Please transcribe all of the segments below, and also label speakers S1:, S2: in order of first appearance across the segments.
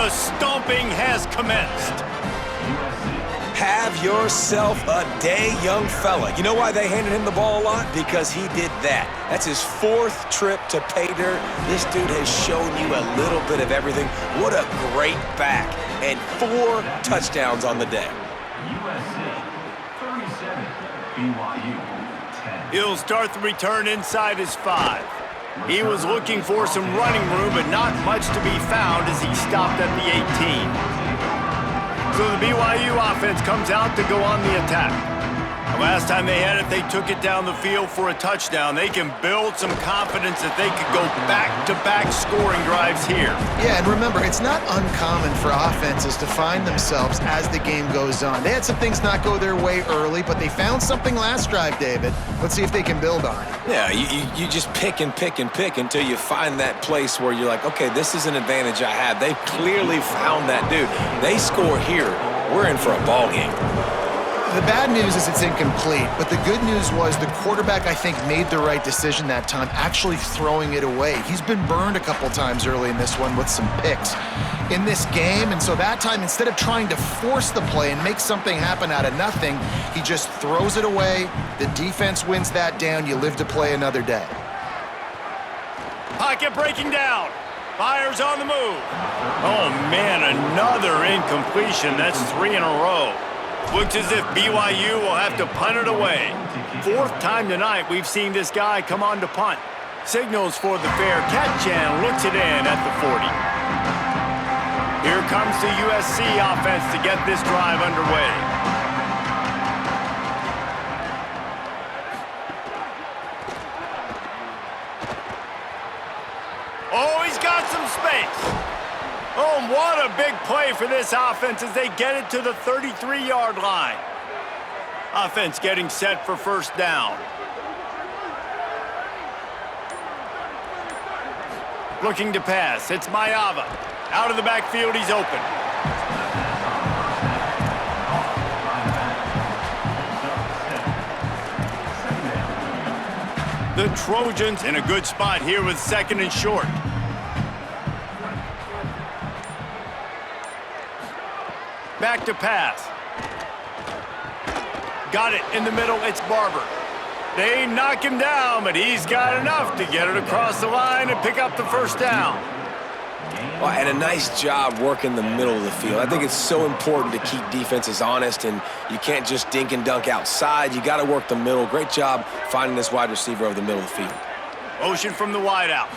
S1: The stomping has commenced.
S2: Have yourself a day, young fella. You know why they handed him the ball a lot? Because he did that. That's his 4th trip to pay dirt. This dude has shown you a little bit of everything. What a great back. And 4 touchdowns on the day.
S3: USC 37, BYU 10.
S1: He'll start the return inside his 5. He was looking for some running room, but not much to be found as he stopped at the 18. So the BYU offense comes out to go on the attack. The last time they had it, they took it down the field for a touchdown. They can build some confidence that they could go back-to-back scoring drives here.
S4: Yeah, and remember, it's not uncommon for offenses to find themselves as the game goes on. They had some things not go their way early, but they found something last drive, David. Let's see if they can build on it.
S2: Yeah, you just pick and pick and pick until you find that place where you're like, okay, this is an advantage I have. They clearly found that dude. They score here, we're in for a ball game.
S4: The bad news is it's incomplete, but the good news was the quarterback, I think, made the right decision that time, actually throwing it away. He's been burned a couple times early in this one with some picks in this game, and so that time, instead of trying to force the play and make something happen out of nothing, he just throws it away. The defense wins that down. You live to play another day.
S1: Pocket breaking down. Fires on the move. Oh, man, another incompletion. That's 3 in a row. Looks as if BYU will have to punt it away. 4th time tonight we've seen this guy come on to punt. Signals for the fair catch and looks it in at the 40. Here comes the USC offense to get this drive underway. Oh, he's got some space. Oh, what a big play for this offense as they get it to the 33-yard line. Offense getting set for first down. Looking to pass. It's Maiava. Out of the backfield, he's open. The Trojans in a good spot here with 2nd and short. Back to pass. Got it in the middle. It's Barber. They knock him down, but he's got enough to get it across the line and pick up the first down.
S2: Well, and a nice job working the middle of the field. I think it's so important to keep defenses honest, and you can't just dink and dunk outside. You got to work the middle. Great job finding this wide receiver over the middle of the field.
S1: Motion from the wideout.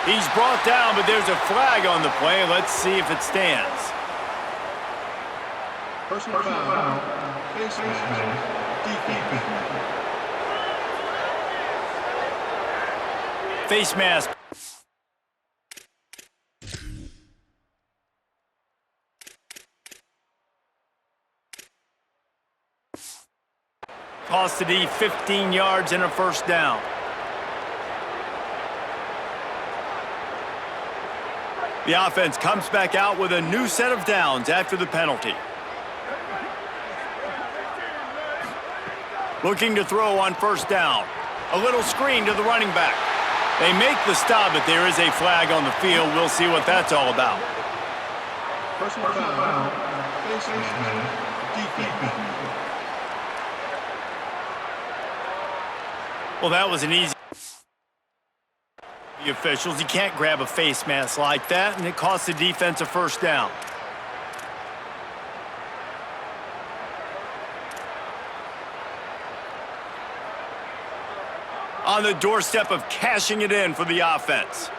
S1: He's brought down, but there's a flag on the play. Let's see if it stands.
S5: Personal foul. Face mask. Defense.
S1: Face mask. Toss to D, 15 yards and a first down. The offense comes back out with a new set of downs after the penalty. Looking to throw on first down. A little screen to the running back. They make the stop, but there is a flag on the field. We'll see what that's all about.
S5: Personal foul. Face mask. Defense.
S1: Well, that was an easy. The officials, you can't grab a face mask like that, and it costs the defense a first down. On the doorstep of cashing it in for the offense.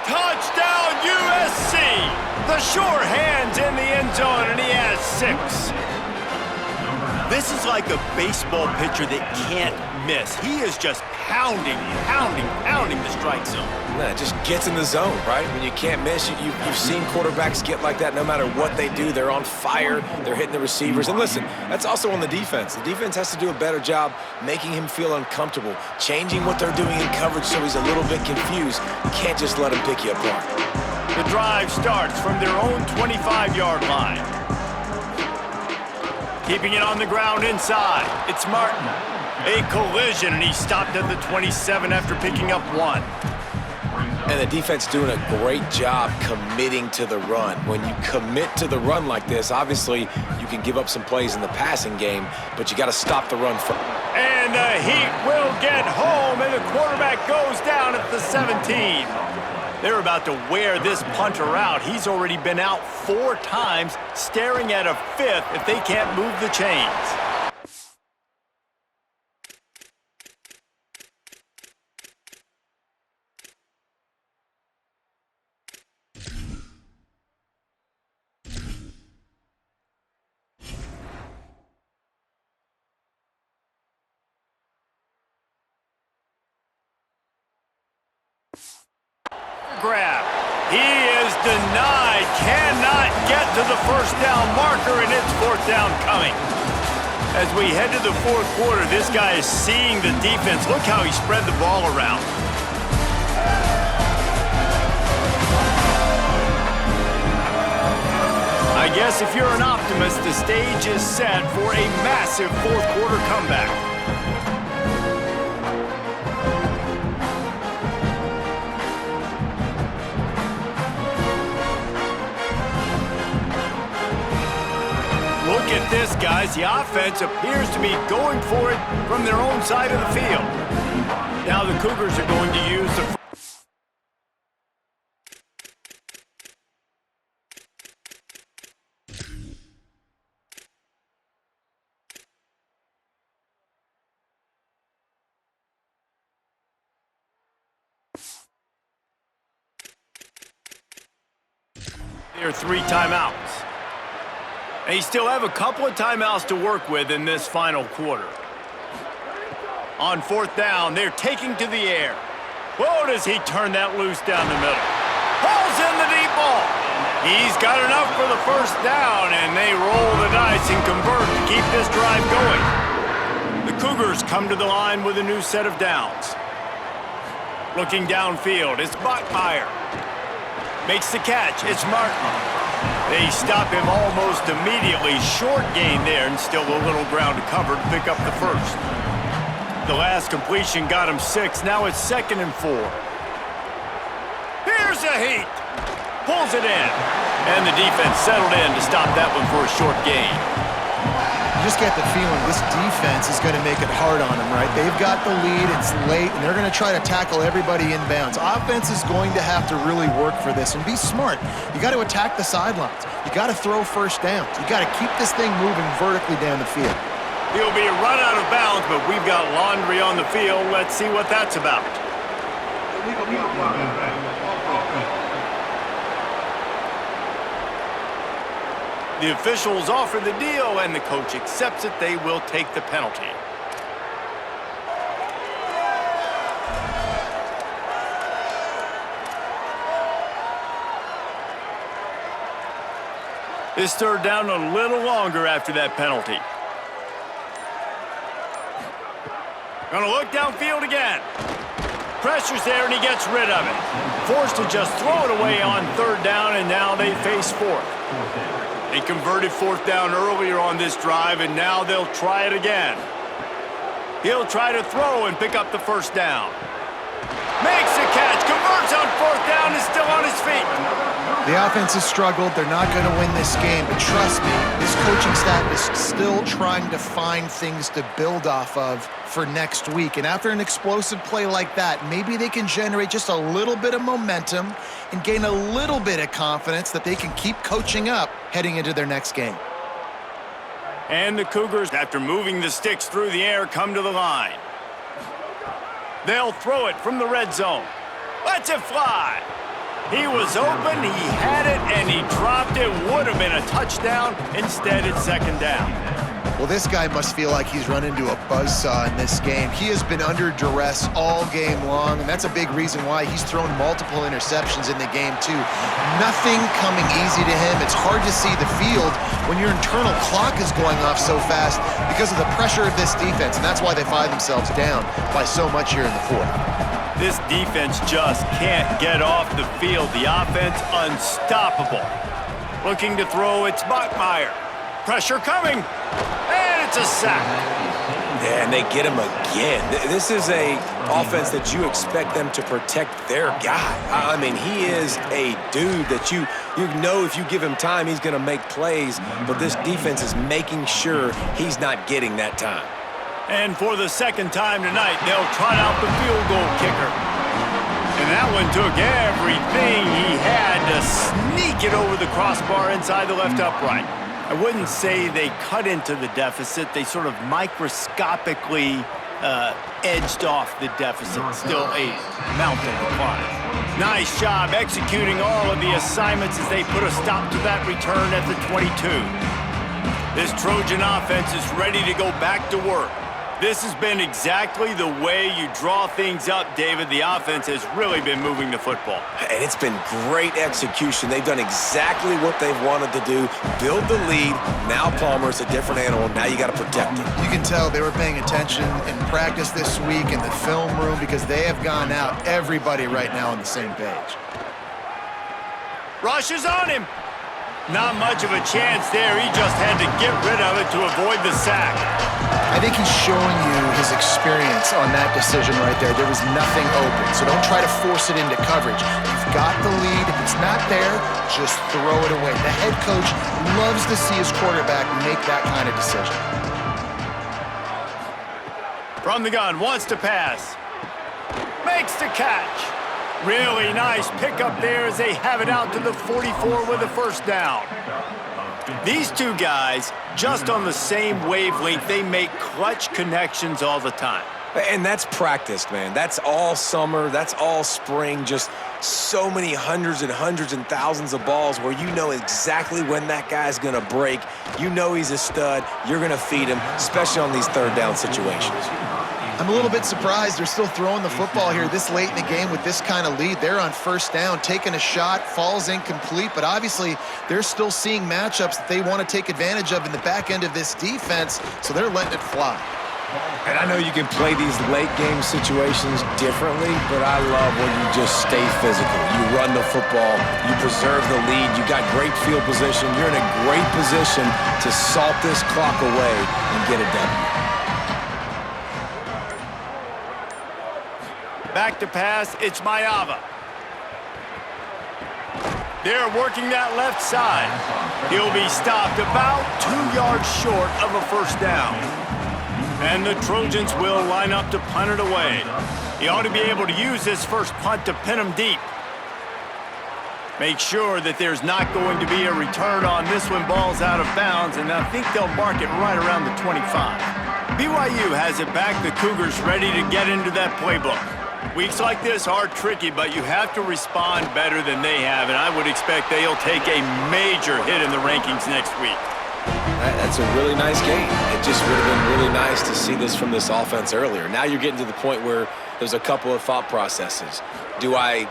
S1: Touchdown USC! The sure hands in the end zone, and he has 6. This is like a baseball pitcher that can't miss. He is just pounding the strike zone.
S2: Nah, it just gets in the zone, right? When you can't miss, you've seen quarterbacks get like that no matter what they do. They're on fire. They're hitting the receivers. And listen, that's also on the defense. The defense has to do a better job making him feel uncomfortable, changing what they're doing in coverage so he's a little bit confused. You can't just let him pick you apart.
S1: The drive starts from their own 25-yard line. Keeping it on the ground inside. It's Martin. A collision, and he stopped at the 27 after picking up 1.
S2: And the defense doing a great job committing to the run. When you commit to the run like this, obviously you can give up some plays in the passing game, but you got to stop the run first.
S1: And the Heat will get home, and the quarterback goes down at the 17. They're about to wear this punter out. He's already been out 4 times, staring at a 5th if they can't move the chains. Grab. He is denied. Cannot get to the first down marker, and it's 4th down coming. As we head to the 4th quarter, this guy is seeing the defense. Look how he spread the ball around. I guess if you're an optimist, the stage is set for a massive 4th quarter comeback. Look at this, guys. The offense appears to be going for it from their own side of the field. Now the Cougars are going to use the... There are 3 timeouts. And they still have a couple of timeouts to work with in this final quarter. On 4th down, they're taking to the air. Whoa, does he turn that loose down the middle. Pulls in the deep ball. He's got enough for the first down, and they roll the dice and convert to keep this drive going. The Cougars come to the line with a new set of downs. Looking downfield, it's Bachmeier. Makes the catch, it's Martin. They stop him almost immediately. Short gain there, and still a little ground to cover to pick up the first. The last completion got him 6. Now it's 2nd and 4. Here's a Heat. Pulls it in. And the defense settled in to stop that one for a short gain.
S4: You just get the feeling this defense is going to make it hard on them, right? They've got the lead, it's late, and they're going to try to tackle everybody inbounds. Offense is going to have to really work for this and be smart. You got to attack the sidelines. You got to throw first downs. You got to keep this thing moving vertically down the field.
S1: He'll be run out of bounds, but we've got laundry on the field. Let's see what that's about. The officials offer the deal, and the coach accepts it. They will take the penalty. This 3rd down a little longer after that penalty. Gonna look downfield again. Pressure's there, and he gets rid of it. Forced to just throw it away on 3rd down, and now they face 4th. They converted 4th down earlier on this drive, and now they'll try it again. He'll try to throw and pick up the first down. Makes a catch, converts on 4th down, is still on his feet.
S4: The offense has struggled. They're not going to win this game, but trust me, this coaching staff is still trying to find things to build off of for next week. And after an explosive play like that, maybe they can generate just a little bit of momentum and gain a little bit of confidence that they can keep coaching up heading into their next game.
S1: And the Cougars, after moving the sticks through the air, come to the line. They'll throw it from the red zone. Lets it fly. He was open, he had it, and he dropped it. Would have been a touchdown. Instead, it's 2nd down.
S4: Well, this guy must feel like he's run into a buzzsaw in this game. He has been under duress all game long, and that's a big reason why he's thrown multiple interceptions in the game, too. Nothing coming easy to him. It's hard to see the field when your internal clock is going off so fast because of the pressure of this defense, and that's why they find themselves down by so much here in the 4th.
S1: This defense just can't get off the field. The offense unstoppable. Looking to throw, it's Bachmeier. Pressure coming, and it's a sack.
S2: Yeah, and they get him again. This is a offense that you expect them to protect their guy. I mean, he is a dude that you know if you give him time, he's going to make plays, but this defense is making sure he's not getting that time.
S1: And for the second time tonight, they'll trot out the field goal kicker. And that one took everything he had to sneak it over the crossbar inside the left upright. I wouldn't say they cut into the deficit. They sort of microscopically edged off the deficit. Still a mountain to climb. Nice job executing all of the assignments as they put a stop to that return at the 22. This Trojan offense is ready to go back to work. This has been exactly the way you draw things up, David. The offense has really been moving the football.
S2: And it's been great execution. They've done exactly what they've wanted to do. Build the lead. Now Palmer's a different animal. Now you got to protect him.
S4: You can tell they were paying attention in practice this week in the film room because they have gone out, everybody right now on the same page.
S1: Rush is on him. Not much of a chance there. He just had to get rid of it to avoid the sack.
S4: I think he's showing you his experience on that decision right there. There was nothing open, so don't try to force it into coverage. You've got the lead. If it's not there, just throw it away. The head coach loves to see his quarterback make that kind of decision.
S1: From the gun, wants to pass. Makes the catch. Really nice pickup there as they have it out to the 44 with a first down. These two guys, just on the same wavelength, they make clutch connections all the time.
S2: And that's practiced, man. That's all summer. That's all spring. Just so many hundreds and thousands of balls where you know exactly when that guy's going to break. You know he's a stud. You're going to feed him, especially on these third down situations.
S4: I'm a little bit surprised they're still throwing the football here this late in the game with this kind of lead. They're on first down, taking a shot, falls incomplete, but obviously they're still seeing matchups that they want to take advantage of in the back end of this defense, so they're letting it fly.
S2: And I know you can play these late game situations differently, but I love when you just stay physical. You run the football, you preserve the lead, you got great field position, you're in a great position to salt this clock away and get it done.
S1: Back to pass, it's Mayava. They're working that left side. He'll be stopped about 2 yards short of a first down. And the Trojans will line up to punt it away. He ought to be able to use this first punt to pin him deep. Make sure that there's not going to be a return on this when ball's out of bounds, and I think they'll mark it right around the 25. BYU has it back. The Cougars ready to get into that playbook. Weeks like this are tricky, but you have to respond better than they have, and I would expect they'll take a major hit in the rankings next week.
S2: That's a really nice game. It just would have been really nice to see this from this offense earlier. Now you're getting to the point where there's a couple of thought processes. Do I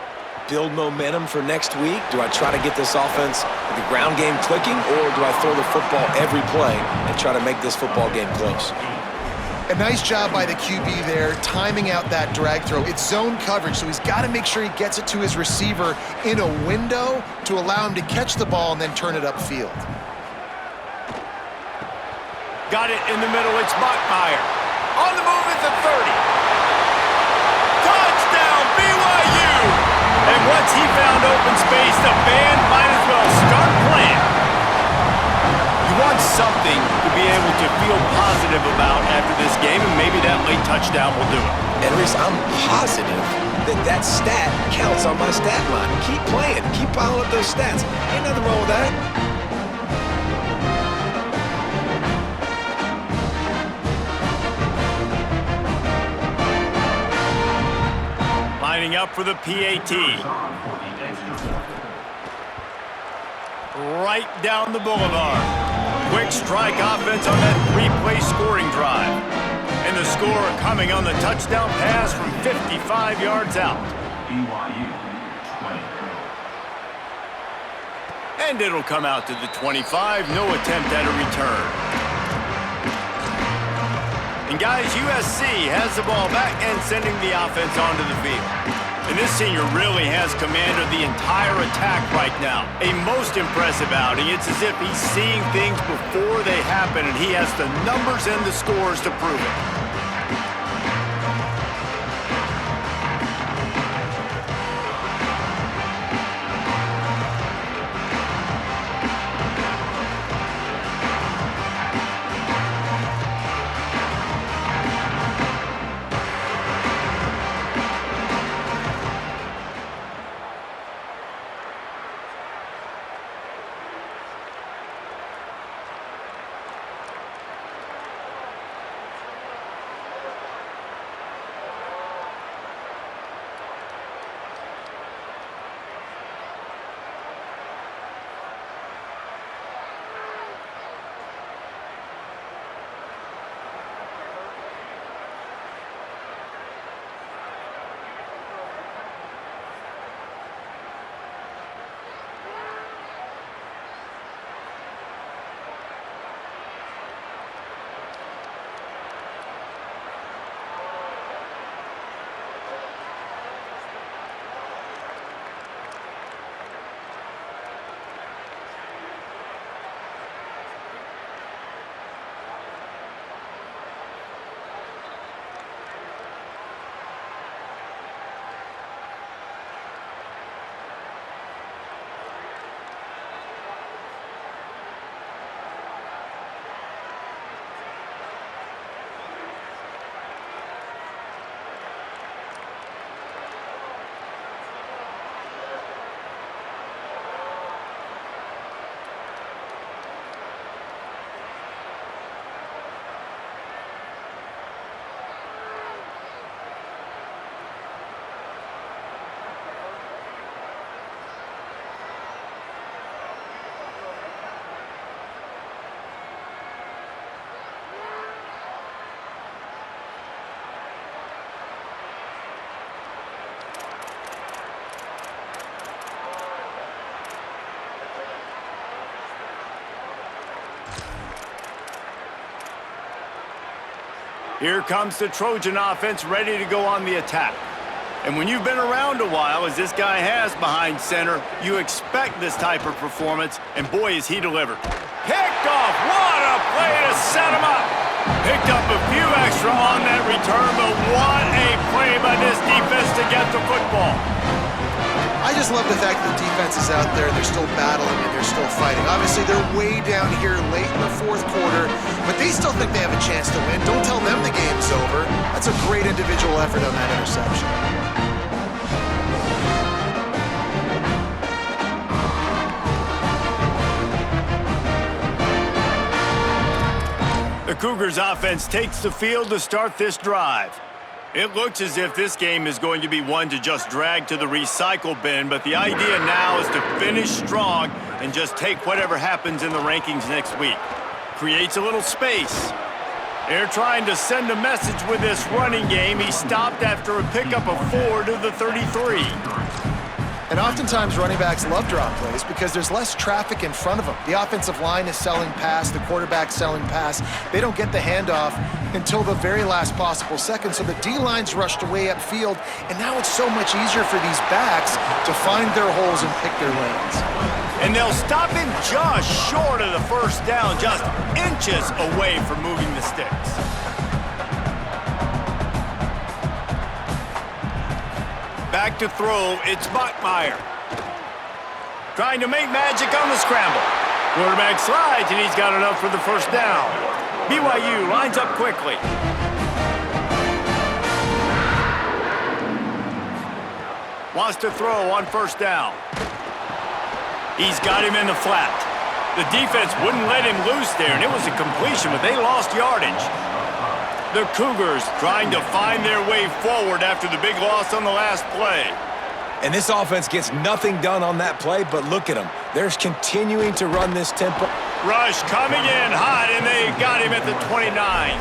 S2: build momentum for next week? Do I try to get this offense, the ground game clicking, or do I throw the football every play and try to make this football game close?
S4: A nice job by the QB there, timing out that drag throw. It's zone coverage, so he's got to make sure he gets it to his receiver in a window to allow him to catch the ball and then turn it upfield.
S1: Got it in the middle, it's Bachmeier. On the move at the 30. Touchdown, BYU! And once he found open space, the band might as well start playing. You want something to be able to feel positive about after this game, and maybe that late touchdown will do it.
S2: And Reese, I'm positive that stat counts on my stat line. Keep playing. Keep piling up those stats. Ain't nothing wrong with that.
S1: Lining up for the PAT. Right down the boulevard. Quick strike offense on that three-play scoring drive. And the score coming on the touchdown pass from 55 yards out.
S3: BYU 20.
S1: And it'll come out to the 25. No attempt at a return. And guys, USC has the ball back and sending the offense onto the field. And this senior really has command of the entire attack right now. A most impressive outing. It's as if he's seeing things before they happen, and he has the numbers and the scores to prove it. Here comes the Trojan offense ready to go on the attack. And when you've been around a while, as this guy has behind center, you expect this type of performance, and boy, is he delivered. Picked off. What a play to set him up. Picked up a few extra on that return, but what a play by this defense to get the football.
S4: I just love the fact that the defense is out there, they're still battling, and they're still fighting. Obviously, they're way down here late in the fourth quarter, but they still think they have a chance to win. Don't tell them the game's over. That's a great individual effort on that interception.
S1: The Cougars offense takes the field to start this drive. It looks as if this game is going to be one to just drag to the recycle bin, but the idea now is to finish strong and just take whatever happens in the rankings next week. Creates a little space. They're trying to send a message with this running game. He stopped after a pickup of 4 to the 33.
S4: And oftentimes running backs love drop plays because there's less traffic in front of them. The offensive line is selling pass, the quarterback's selling pass. They don't get the handoff until the very last possible second, so the D-line's rushed away upfield, and now it's so much easier for these backs to find their holes and pick their lanes.
S1: And they'll stop him just short of the first down, just inches away from moving the sticks. Back to throw, it's Bachmeier. Trying to make magic on the scramble. Quarterback slides, and he's got enough for the first down. BYU lines up quickly. Wants to throw on first down. He's got him in the flat. The defense wouldn't let him loose there, and it was a completion, but they lost yardage. The Cougars trying to find their way forward after the big loss on the last play.
S2: And this offense gets nothing done on that play, but look at them. They're continuing to run this tempo.
S1: Rush coming in hot, and they got him at the 29.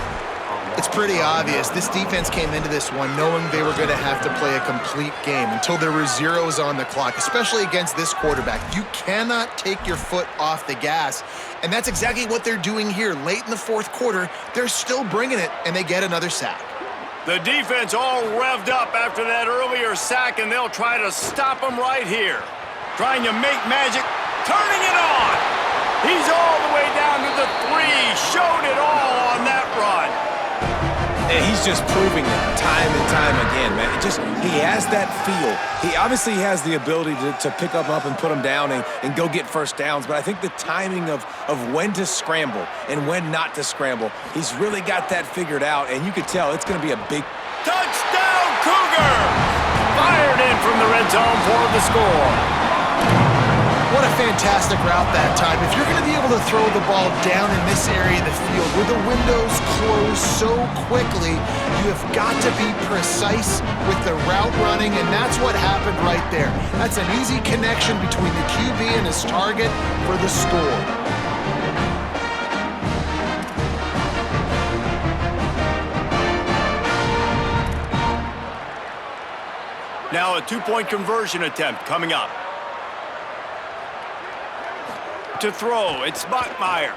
S4: It's pretty obvious. This defense came into this one knowing they were going to have to play a complete game until there were zeros on the clock, especially against this quarterback. You cannot take your foot off the gas, and that's exactly what they're doing here. Late in the fourth quarter, they're still bringing it, and they get another sack.
S1: The defense all revved up after that earlier sack, and they'll try to stop him right here. Trying to make magic, turning it on. He's all the way down to the 3, showed it all on that run.
S2: And he's just proving it time and time again, man. He has that feel. He obviously has the ability to pick up and put them down and go get first downs, but I think the timing of when to scramble and when not to scramble, he's really got that figured out, and you could tell it's going to be a big
S1: touchdown, Cougar! Fired in from the red zone for the score.
S4: What a fantastic route that time. If you're going to be able to throw the ball down in this area of the field where the windows close so quickly, you have got to be precise with the route running, and that's what happened right there. That's an easy connection between the QB and his target for the score.
S1: Now a two-point conversion attempt coming up. To throw, it's Bachmeier.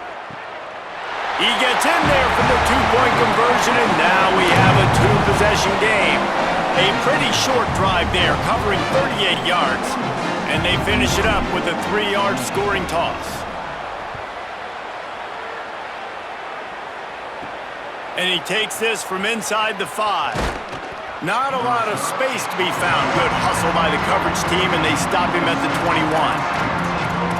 S1: He gets in there for the two-point conversion, and now we have a two-possession game. A pretty short drive there, covering 38 yards, and they finish it up with a 3-yard scoring toss. And he takes this from inside the 5. Not a lot of space to be found. Good hustle by the coverage team, and they stop him at the 21.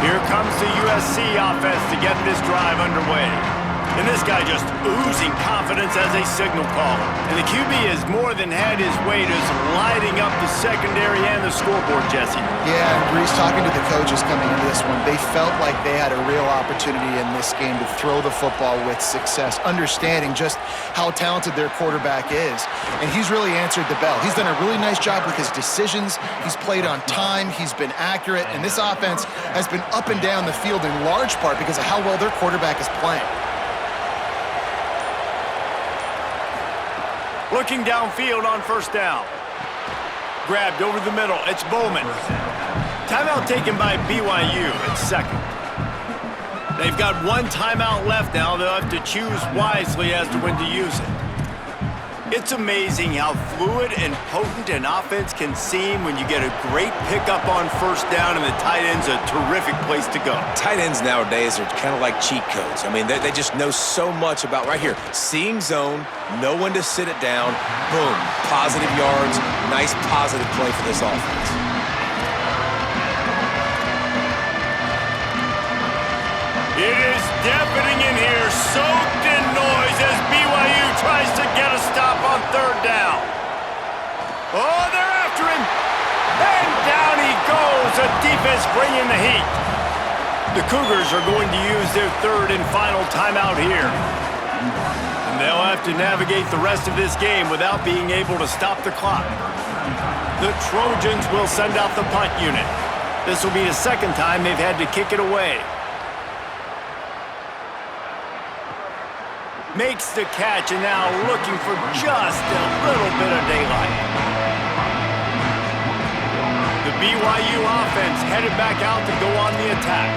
S1: Here comes the USC offense to get this drive underway. And this guy just oozing confidence as a signal caller. And the QB has more than had his way, just lighting up the secondary and the scoreboard, Jesse.
S4: Yeah, and Brees, talking to the coaches coming into this one, they felt like they had a real opportunity in this game to throw the football with success, understanding just how talented their quarterback is. And he's really answered the bell. He's done a really nice job with his decisions. He's played on time. He's been accurate. And this offense has been up and down the field in large part because of how well their quarterback is playing.
S1: Looking downfield on first down. Grabbed over the middle. It's Bowman. Timeout taken by BYU at second. They've got one timeout left now. They'll have to choose wisely as to when to use it. It's amazing how fluid and potent an offense can seem when you get a great pickup on first down and the tight end's a terrific place to go.
S2: Tight ends nowadays are kind of like cheat codes. I mean, they just know so much about right here. Seeing zone, know when to sit it down, boom, positive yards, nice positive play for this offense.
S1: It is deafening in here, soaked in noise as BYU tries to get a stop on third down. Oh, they're after him. And down he goes. The defense bringing the heat. The Cougars are going to use their third and final timeout here. And they'll have to navigate the rest of this game without being able to stop the clock. The Trojans will send out the punt unit. This will be the second time they've had to kick it away. Makes the catch and now looking for just a little bit of daylight. The BYU offense headed back out to go on the attack.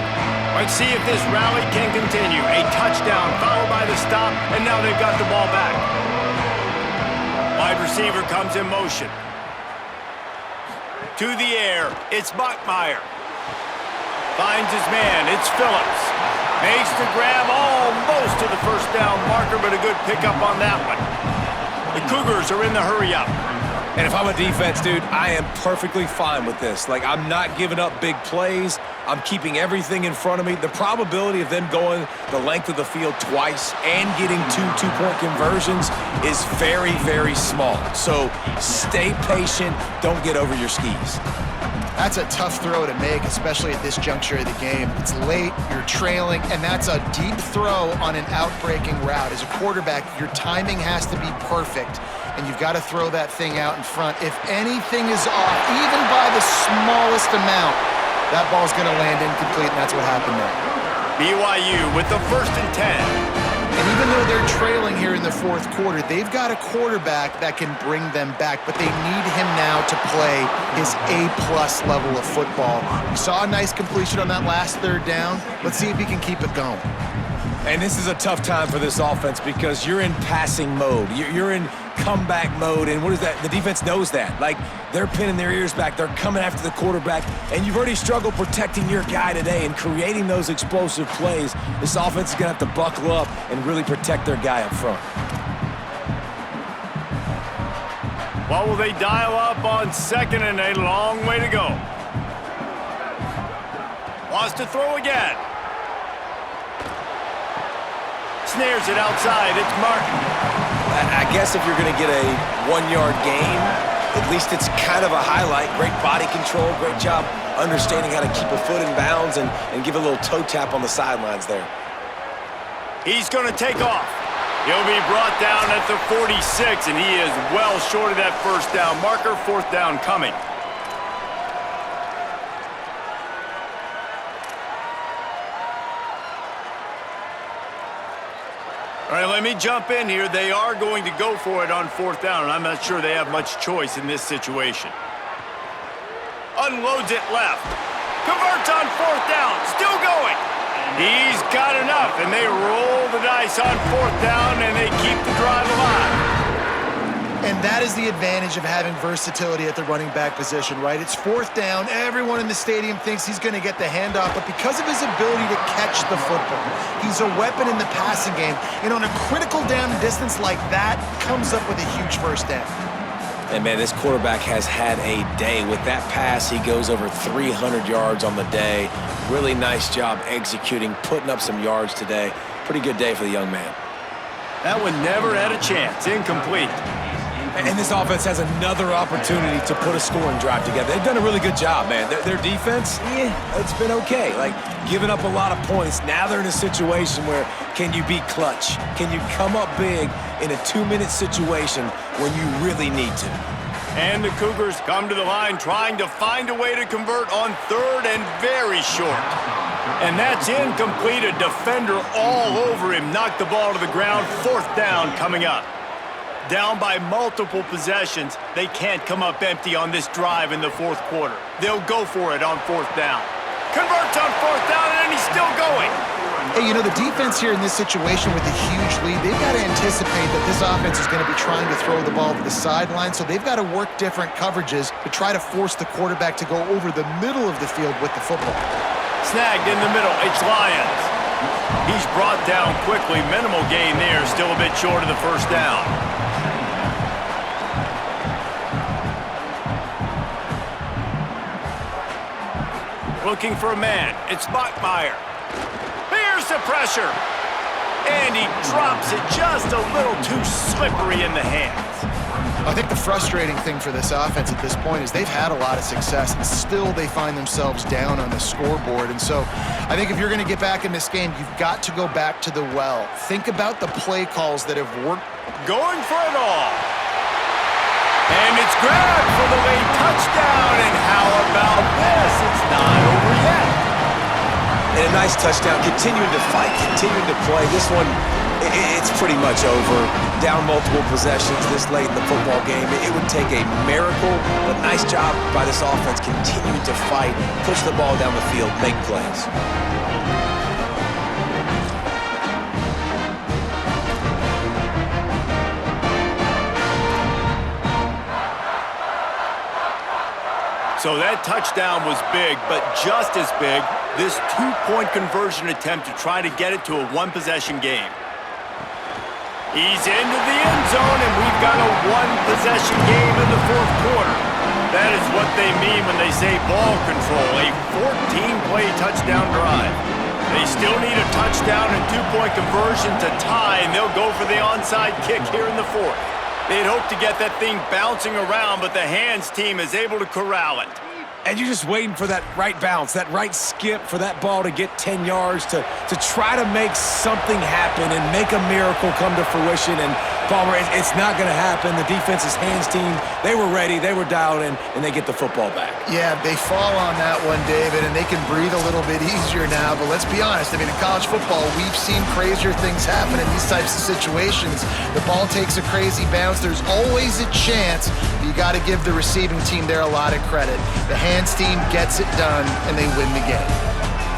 S1: Let's see if this rally can continue. A touchdown followed by the stop, and now they've got the ball back. Wide receiver comes in motion. To the air, it's Bachmeier. Finds his man, it's Phillips. Makes the grab almost to the first down marker, but a good pickup on that one. The Cougars are in the hurry-up.
S2: And if I'm a defense, dude, I am perfectly fine with this. Like, I'm not giving up big plays. I'm keeping everything in front of me. The probability of them going the length of the field twice and getting two-point conversions is very, very small. So stay patient. Don't get over your skis.
S4: That's a tough throw to make, especially at this juncture of the game. It's late, you're trailing, and that's a deep throw on an outbreaking route. As a quarterback, your timing has to be perfect, and you've got to throw that thing out in front. If anything is off, even by the smallest amount, that ball's going to land incomplete, and that's what happened there.
S1: BYU with the 1st and 10.
S4: And even though they're trailing here in the fourth quarter, they've got a quarterback that can bring them back, but they need him now to play his A-plus level of football. We saw a nice completion on that last third down. Let's see if he can keep it going.
S2: And this is a tough time for this offense because you're in passing mode. You're in comeback mode, and what is that? The defense knows that. Like, they're pinning their ears back. They're coming after the quarterback, and you've already struggled protecting your guy today and creating those explosive plays. This offense is going to have to buckle up and really protect their guy up front.
S1: What will they dial up on 2nd and a long way to go? Wants to throw again. Snares it outside. It's Martin.
S2: I guess if you're going to get a 1-yard gain, at least it's kind of a highlight. Great body control, great job understanding how to keep a foot in bounds and give a little toe tap on the sidelines there.
S1: He's going to take off. He'll be brought down at the 46, and he is well short of that first down marker. 4th down coming. All right, let me jump in here. They are going to go for it on 4th down, and I'm not sure they have much choice in this situation. Unloads it left. Converts on 4th down. Still going. He's got enough, and they roll the dice on 4th down, and they keep the drive alive.
S4: And that is the advantage of having versatility at the running back position, right? It's 4th down. Everyone in the stadium thinks he's going to get the handoff, but because of his ability to catch the football, he's a weapon in the passing game. And on a critical down distance like that, comes up with a huge first down.
S2: And, man, this quarterback has had a day. With that pass, he goes over 300 yards on the day. Really nice job executing, putting up some yards today. Pretty good day for the young man.
S1: That one never had a chance. Incomplete.
S2: And this offense has another opportunity to put a scoring drive together. They've done a really good job, man. Their defense, it's been okay. Like, giving up a lot of points. Now they're in a situation where can you be clutch? Can you come up big in a 2-minute situation when you really need to?
S1: And the Cougars come to the line trying to find a way to convert on 3rd and very short. And that's incomplete. A defender all over him. Knocked the ball to the ground. 4th down coming up. Down by multiple possessions, they can't come up empty on this drive in the 4th quarter. They'll go for it on 4th down. Converts on 4th down, and he's still going.
S4: Hey, the defense here in this situation with a huge lead, they've got to anticipate that this offense is going to be trying to throw the ball to the sideline, so they've got to work different coverages to try to force the quarterback to go over the middle of the field with the football.
S1: Snagged in the middle. It's Lions. He's brought down quickly. Minimal gain there. Still a bit short of the first down. Looking for a man. It's Bachmeier. Here's the pressure. And he drops it just a little too slippery in the hands.
S4: I think the frustrating thing for this offense at this point is they've had a lot of success, and still they find themselves down on the scoreboard. And so I think if you're going to get back in this game, you've got to go back to the well. Think about the play calls that have worked.
S1: Going for it all. And it's grabbed for the late touchdown. And how about this? It's not over yet.
S2: And a nice touchdown, continuing to fight, continuing to play. This one, it's pretty much over. Down multiple possessions this late in the football game. It would take a miracle, but nice job by this offense continuing to fight, push the ball down the field, make plays.
S1: So that touchdown was big, but just as big, this two-point conversion attempt to try to get it to a one-possession game. He's into the end zone, and we've got a one-possession game in the fourth quarter. That is what they mean when they say ball control, a 14-play touchdown drive. They still need a touchdown and two-point conversion to tie, and they'll go for the onside kick here in the fourth. They'd hope to get that thing bouncing around, but the hands team is able to corral it.
S2: And you're just waiting for that right bounce, that right skip for that ball to get 10 yards to try to make something happen and make a miracle come to fruition. And Palmer, it's not going to happen. The defense's hands team, they were ready, they were dialed in, and they get the football back.
S4: Yeah, they fall on that one, David, and they can breathe a little bit easier now. But let's be honest, in college football, we've seen crazier things happen in these types of situations. The ball takes a crazy bounce. There's always a chance. You got to give the receiving team there a lot of credit. The hands team gets it done, and they win the game.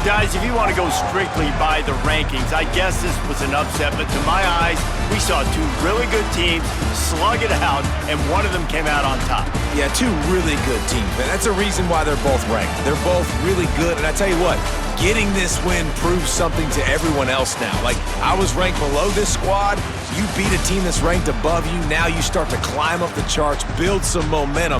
S1: Guys, if you want to go strictly by the rankings, I guess this was an upset, but to my eyes, we saw two really good teams slug it out, and one of them came out on top.
S2: Yeah, two really good teams, and that's a reason why they're both ranked. They're both really good, and I tell you what, getting this win proves something to everyone else now. Like, I was ranked below this squad. You beat a team that's ranked above you. Now you start to climb up the charts, build some momentum.